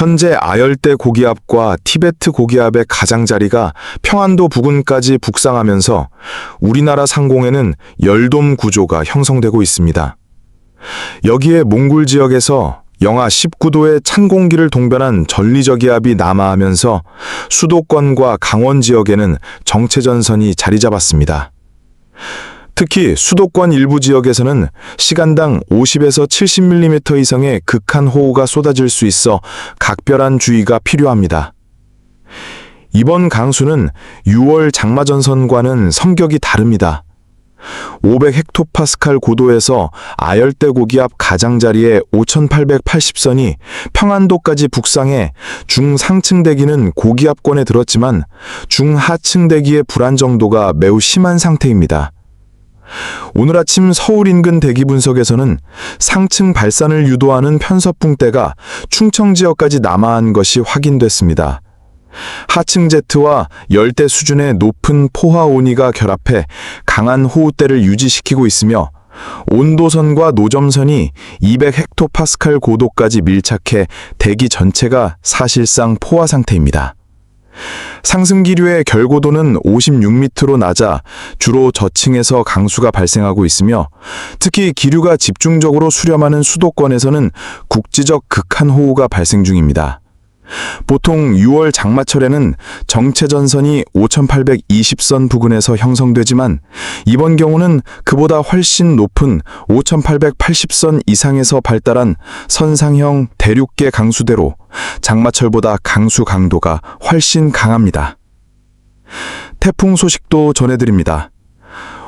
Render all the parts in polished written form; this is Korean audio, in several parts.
현재 아열대 고기압과 티베트 고기압의 가장자리가 평안도 부근까지 북상하면서 우리나라 상공에는 열돔 구조가 형성되고 있습니다. 여기에 몽골 지역에서 영하 19도의 찬 공기를 동반한 전리저기압이 남하하면서 수도권과 강원 지역에는 정체전선이 자리 잡았습니다. 특히 수도권 일부 지역에서는 시간당 50에서 70mm 이상의 극한 호우가 쏟아질 수 있어 각별한 주의가 필요합니다. 이번 강수는 6월 장마전선과는 성격이 다릅니다. 500헥토파스칼 고도에서 아열대 고기압 가장자리의 5880선이 평안도까지 북상해 중상층 대기는 고기압권에 들었지만 중하층 대기의 불안 정도가 매우 심한 상태입니다. 오늘 아침 서울 인근 대기 분석에서는 상층 발산을 유도하는 편서풍대가 충청 지역까지 남하한 것이 확인됐습니다. 하층 제트와 열대 수준의 높은 포화 온이가 결합해 강한 호우대를 유지시키고 있으며 온도선과 노점선이 200헥토파스칼 고도까지 밀착해 대기 전체가 사실상 포화 상태입니다. 상승 기류의 결고도는 56m로 낮아 주로 저층에서 강수가 발생하고 있으며 특히 기류가 집중적으로 수렴하는 수도권에서는 국지적 극한 호우가 발생 중입니다. 보통 6월 장마철에는 정체전선이 5820선 부근에서 형성되지만 이번 경우는 그보다 훨씬 높은 5880선 이상에서 발달한 선상형 대륙계 강수대로 장마철보다 강수 강도가 훨씬 강합니다. 태풍 소식도 전해드립니다.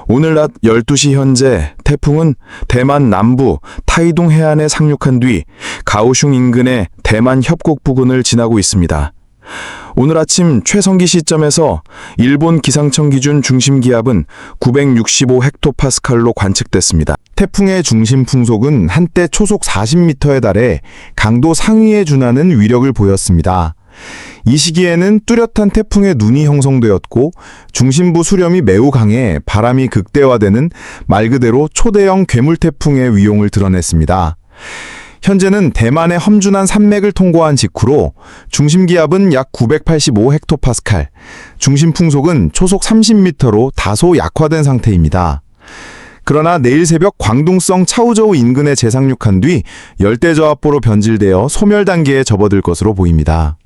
오늘 낮 12시 현재 태풍은 대만 남부 타이둥 해안에 상륙한 뒤 가오슝 인근의 대만 협곡 부근을 지나고 있습니다. 오늘 아침 최성기 시점에서 일본 기상청 기준 중심 기압은 965헥토파스칼로 관측됐습니다. 태풍의 중심 풍속은 한때 초속 40m에 달해 강도 상위에 준하는 위력을 보였습니다. 이 시기에는 뚜렷한 태풍의 눈이 형성되었고 중심부 수렴이 매우 강해 바람이 극대화되는 말 그대로 초대형 괴물 태풍의 위용을 드러냈습니다. 현재는 대만의 험준한 산맥을 통과한 직후로 중심 기압은 약 985헥토파스칼, 중심 풍속은 초속 30m로 다소 약화된 상태입니다. 그러나 내일 새벽 광둥성 차우저우 인근에 재상륙한 뒤 열대저압보로 변질되어 소멸 단계에 접어들 것으로 보입니다.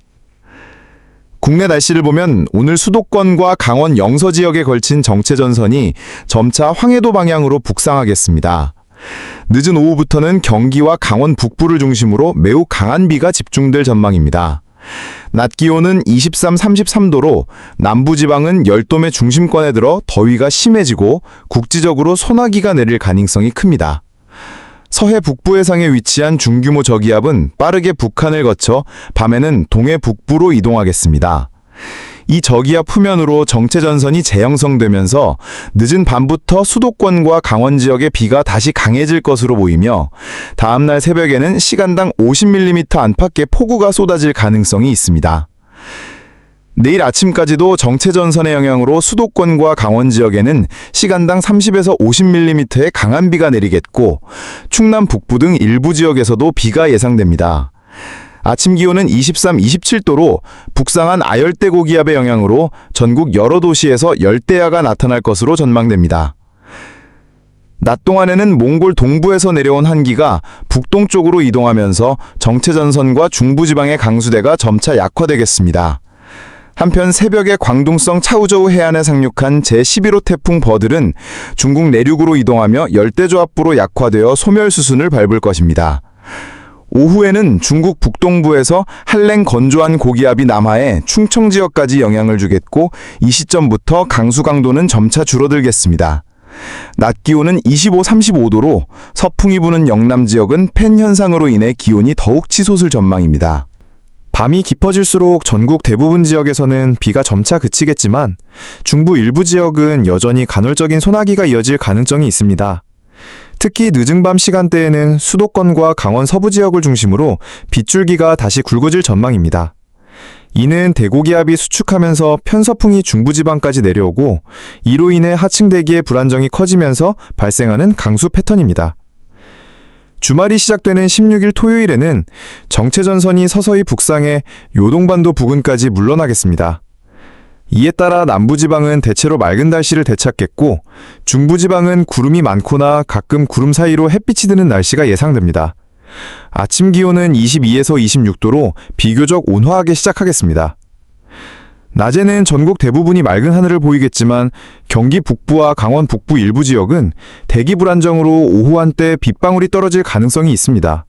국내 날씨를 보면 오늘 수도권과 강원 영서 지역에 걸친 정체전선이 점차 황해도 방향으로 북상하겠습니다. 늦은 오후부터는 경기와 강원 북부를 중심으로 매우 강한 비가 집중될 전망입니다. 낮 기온은 23, 33도로 남부지방은 열돔의 중심권에 들어 더위가 심해지고 국지적으로 소나기가 내릴 가능성이 큽니다. 서해 북부 해상에 위치한 중규모 저기압은 빠르게 북한을 거쳐 밤에는 동해 북부로 이동하겠습니다. 이 저기압 후면으로 정체전선이 재형성되면서 늦은 밤부터 수도권과 강원 지역에 비가 다시 강해질 것으로 보이며 다음날 새벽에는 시간당 50mm 안팎의 폭우가 쏟아질 가능성이 있습니다. 내일 아침까지도 정체전선의 영향으로 수도권과 강원 지역에는 시간당 30에서 50mm의 강한 비가 내리겠고 충남 북부 등 일부 지역에서도 비가 예상됩니다. 아침 기온은 23, 27도로 북상한 아열대 고기압의 영향으로 전국 여러 도시에서 열대야가 나타날 것으로 전망됩니다. 낮 동안에는 몽골 동부에서 내려온 한기가 북동쪽으로 이동하면서 정체전선과 중부지방의 강수대가 점차 약화되겠습니다. 한편 새벽에 광둥성 차우저우 해안에 상륙한 제11호 태풍 버들은 중국 내륙으로 이동하며 열대저압부로 약화되어 소멸 수순을 밟을 것입니다. 오후에는 중국 북동부에서 한랭 건조한 고기압이 남하해 충청 지역까지 영향을 주겠고 이 시점부터 강수 강도는 점차 줄어들겠습니다. 낮 기온은 25, 35도로 서풍이 부는 영남 지역은 팬 현상으로 인해 기온이 더욱 치솟을 전망입니다. 밤이 깊어질수록 전국 대부분 지역에서는 비가 점차 그치겠지만 중부 일부 지역은 여전히 간헐적인 소나기가 이어질 가능성이 있습니다. 특히 늦은 밤 시간대에는 수도권과 강원 서부 지역을 중심으로 빗줄기가 다시 굵어질 전망입니다. 이는 대고기압이 수축하면서 편서풍이 중부지방까지 내려오고 이로 인해 하층 대기의 불안정이 커지면서 발생하는 강수 패턴입니다. 주말이 시작되는 16일 토요일에는 정체전선이 서서히 북상해 요동반도 부근까지 물러나겠습니다. 이에 따라 남부지방은 대체로 맑은 날씨를 되찾겠고 중부지방은 구름이 많거나 가끔 구름 사이로 햇빛이 드는 날씨가 예상됩니다. 아침 기온은 22에서 26도로 비교적 온화하게 시작하겠습니다. 낮에는 전국 대부분이 맑은 하늘을 보이겠지만 경기 북부와 강원 북부 일부 지역은 대기 불안정으로 오후 한때 빗방울이 떨어질 가능성이 있습니다.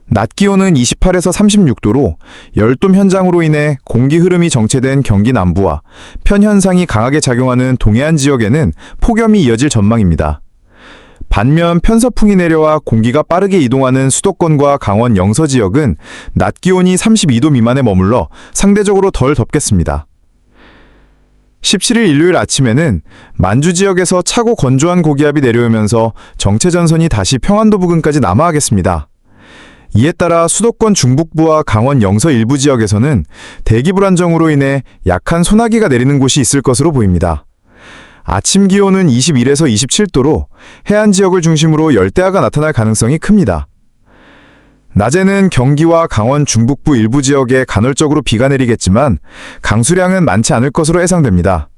낮 기온은 28에서 36도로 열돔 현상으로 인해 공기 흐름이 정체된 경기 남부와 편현상이 강하게 작용하는 동해안 지역에는 폭염이 이어질 전망입니다. 반면 편서풍이 내려와 공기가 빠르게 이동하는 수도권과 강원 영서 지역은 낮 기온이 32도 미만에 머물러 상대적으로 덜 덥겠습니다. 17일 일요일 아침에는 만주 지역에서 차고 건조한 고기압이 내려오면서 정체전선이 다시 평안도 부근까지 남하하겠습니다. 이에 따라 수도권 중북부와 강원 영서 일부 지역에서는 대기 불안정으로 인해 약한 소나기가 내리는 곳이 있을 것으로 보입니다. 아침 기온은 21에서 27도로 해안 지역을 중심으로 열대야가 나타날 가능성이 큽니다. 낮에는 경기와 강원 중북부 일부 지역에 간헐적으로 비가 내리겠지만 강수량은 많지 않을 것으로 예상됩니다.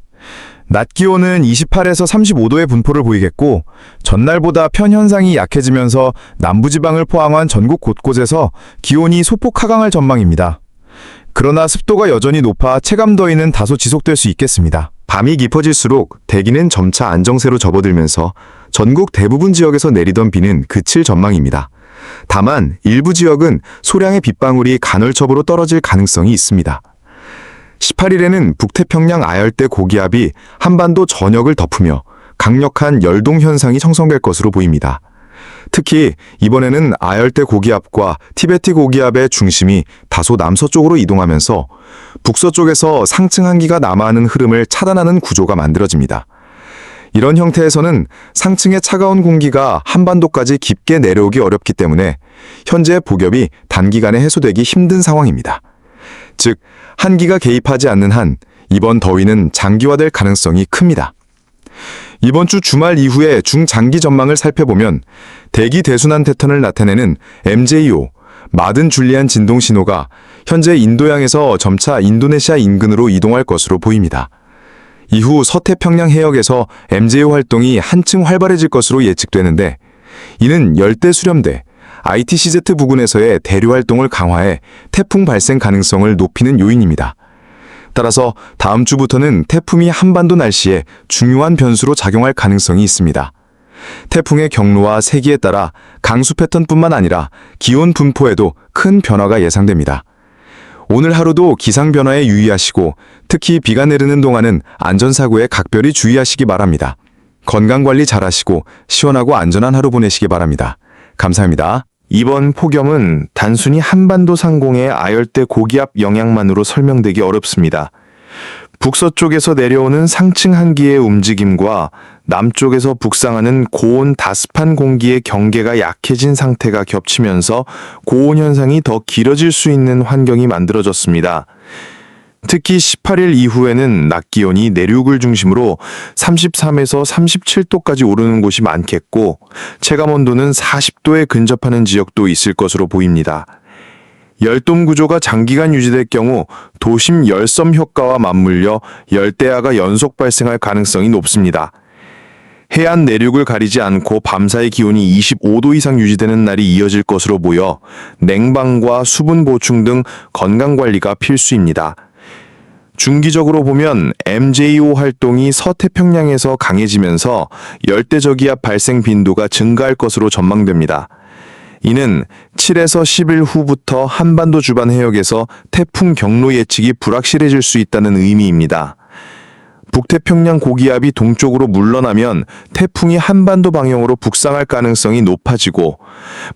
낮 기온은 28에서 35도의 분포를 보이겠고 전날보다 편현상이 약해지면서 남부지방을 포함한 전국 곳곳에서 기온이 소폭 하강할 전망입니다. 그러나 습도가 여전히 높아 체감더위는 다소 지속될 수 있겠습니다. 밤이 깊어질수록 대기는 점차 안정세로 접어들면서 전국 대부분 지역에서 내리던 비는 그칠 전망입니다. 다만 일부 지역은 소량의 빗방울이 간헐적으로 떨어질 가능성이 있습니다. 18일에는 북태평양 아열대 고기압이 한반도 전역을 덮으며 강력한 열동 현상이 형성될 것으로 보입니다. 특히 이번에는 아열대 고기압과 티베트 고기압의 중심이 다소 남서쪽으로 이동하면서 북서쪽에서 상층 한기가 남하하는 흐름을 차단하는 구조가 만들어집니다. 이런 형태에서는 상층의 차가운 공기가 한반도까지 깊게 내려오기 어렵기 때문에 현재 복엽이 단기간에 해소되기 힘든 상황입니다. 즉, 한기가 개입하지 않는 한 이번 더위는 장기화될 가능성이 큽니다. 이번 주 주말 이후에 중장기 전망을 살펴보면 대기 대순환 패턴을 나타내는 MJO, 마든 줄리안 진동 신호가 현재 인도양에서 점차 인도네시아 인근으로 이동할 것으로 보입니다. 이후 서태평양 해역에서 MJO 활동이 한층 활발해질 것으로 예측되는데 이는 열대 수렴대, ITCZ 부근에서의 대류 활동을 강화해 태풍 발생 가능성을 높이는 요인입니다. 따라서 다음 주부터는 태풍이 한반도 날씨에 중요한 변수로 작용할 가능성이 있습니다. 태풍의 경로와 세기에 따라 강수 패턴뿐만 아니라 기온 분포에도 큰 변화가 예상됩니다. 오늘 하루도 기상 변화에 유의하시고 특히 비가 내리는 동안은 안전사고에 각별히 주의하시기 바랍니다. 건강관리 잘하시고 시원하고 안전한 하루 보내시기 바랍니다. 감사합니다. 이번 폭염은 단순히 한반도 상공의 아열대 고기압 영향만으로 설명되기 어렵습니다. 북서쪽에서 내려오는 상층 한기의 움직임과 남쪽에서 북상하는 고온 다습한 공기의 경계가 약해진 상태가 겹치면서 고온 현상이 더 길어질 수 있는 환경이 만들어졌습니다. 특히 18일 이후에는 낮 기온이 내륙을 중심으로 33에서 37도까지 오르는 곳이 많겠고 체감온도는 40도에 근접하는 지역도 있을 것으로 보입니다. 열돔 구조가 장기간 유지될 경우 도심 열섬 효과와 맞물려 열대야가 연속 발생할 가능성이 높습니다. 해안 내륙을 가리지 않고 밤사이 기온이 25도 이상 유지되는 날이 이어질 것으로 보여 냉방과 수분 보충 등 건강관리가 필수입니다. 중기적으로 보면 MJO 활동이 서태평양에서 강해지면서 열대저기압 발생 빈도가 증가할 것으로 전망됩니다. 이는 7에서 10일 후부터 한반도 주반 해역에서 태풍 경로 예측이 불확실해질 수 있다는 의미입니다. 북태평양 고기압이 동쪽으로 물러나면 태풍이 한반도 방향으로 북상할 가능성이 높아지고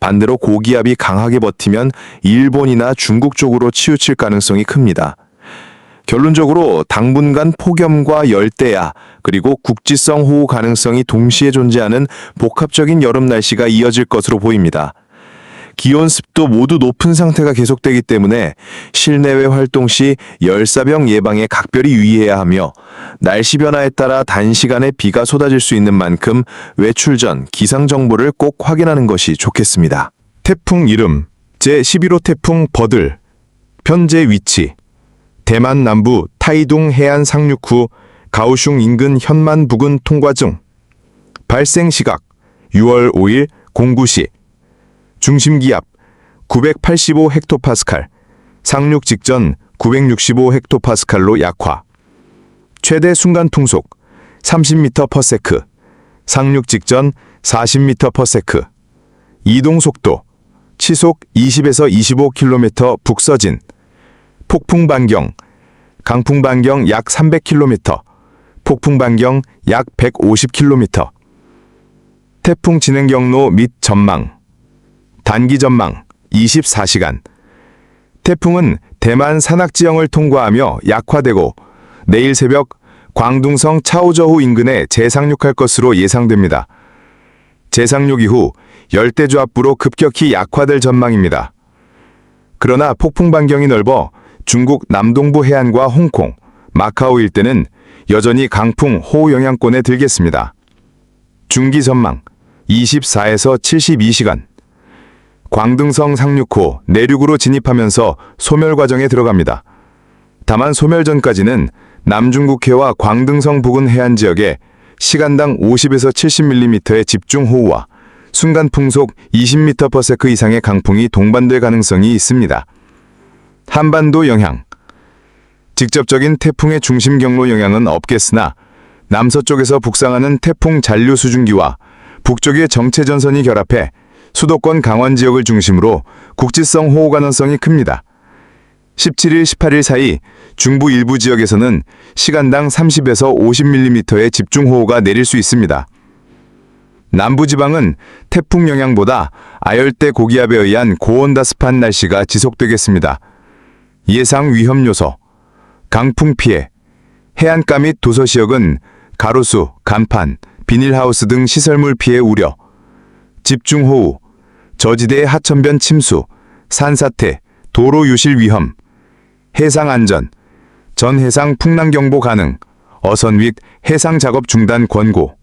반대로 고기압이 강하게 버티면 일본이나 중국 쪽으로 치우칠 가능성이 큽니다. 결론적으로 당분간 폭염과 열대야 그리고 국지성 호우 가능성이 동시에 존재하는 복합적인 여름 날씨가 이어질 것으로 보입니다. 기온, 습도 모두 높은 상태가 계속되기 때문에 실내외 활동 시 열사병 예방에 각별히 유의해야 하며 날씨 변화에 따라 단시간에 비가 쏟아질 수 있는 만큼 외출 전 기상 정보를 꼭 확인하는 것이 좋겠습니다. 태풍 이름 제11호 태풍 버들. 현재 위치 대만 남부 타이둥 해안 상륙 후 가오슝 인근 현만 부근 통과 중. 발생 시각 6월 5일 09시. 중심 기압 985 헥토파스칼, 상륙 직전 965 헥토파스칼로 약화. 최대 순간 풍속 30m/s, 상륙 직전 40m/s. 이동 속도 시속 20에서 25km 북서진. 폭풍 반경 강풍 반경 약 300km, 폭풍 반경 약 150km. 태풍 진행 경로 및 전망. 단기 전망 24시간. 태풍은 대만 산악지형을 통과하며 약화되고 내일 새벽 광둥성 차오저호 인근에 재상륙할 것으로 예상됩니다. 재상륙 이후 열대저압부로 급격히 약화될 전망입니다. 그러나 폭풍 반경이 넓어 중국 남동부 해안과 홍콩, 마카오 일대는 여전히 강풍, 호우 영향권에 들겠습니다. 중기 전망 24에서 72시간. 광둥성 상륙 후 내륙으로 진입하면서 소멸 과정에 들어갑니다. 다만 소멸 전까지는 남중국해와 광둥성 부근 해안 지역에 시간당 50에서 70mm의 집중 호우와 순간 풍속 20m/s 이상의 강풍이 동반될 가능성이 있습니다. 한반도 영향. 직접적인 태풍의 중심 경로 영향은 없겠으나 남서쪽에서 북상하는 태풍 잔류 수증기와 북쪽의 정체 전선이 결합해 수도권 강원 지역을 중심으로 국지성 호우 가능성이 큽니다. 17일, 18일 사이 중부 일부 지역에서는 시간당 30에서 50mm의 집중호우가 내릴 수 있습니다. 남부지방은 태풍 영향보다 아열대 고기압에 의한 고온다습한 날씨가 지속되겠습니다. 예상 위험 요소. 강풍 피해. 해안가 및 도서지역은 가로수, 간판, 비닐하우스 등 시설물 피해 우려. 집중호우. 저지대의 하천변 침수, 산사태, 도로 유실 위험. 해상안전. 전 해상 풍랑경보 가능. 어선 및 해상 작업 중단 권고.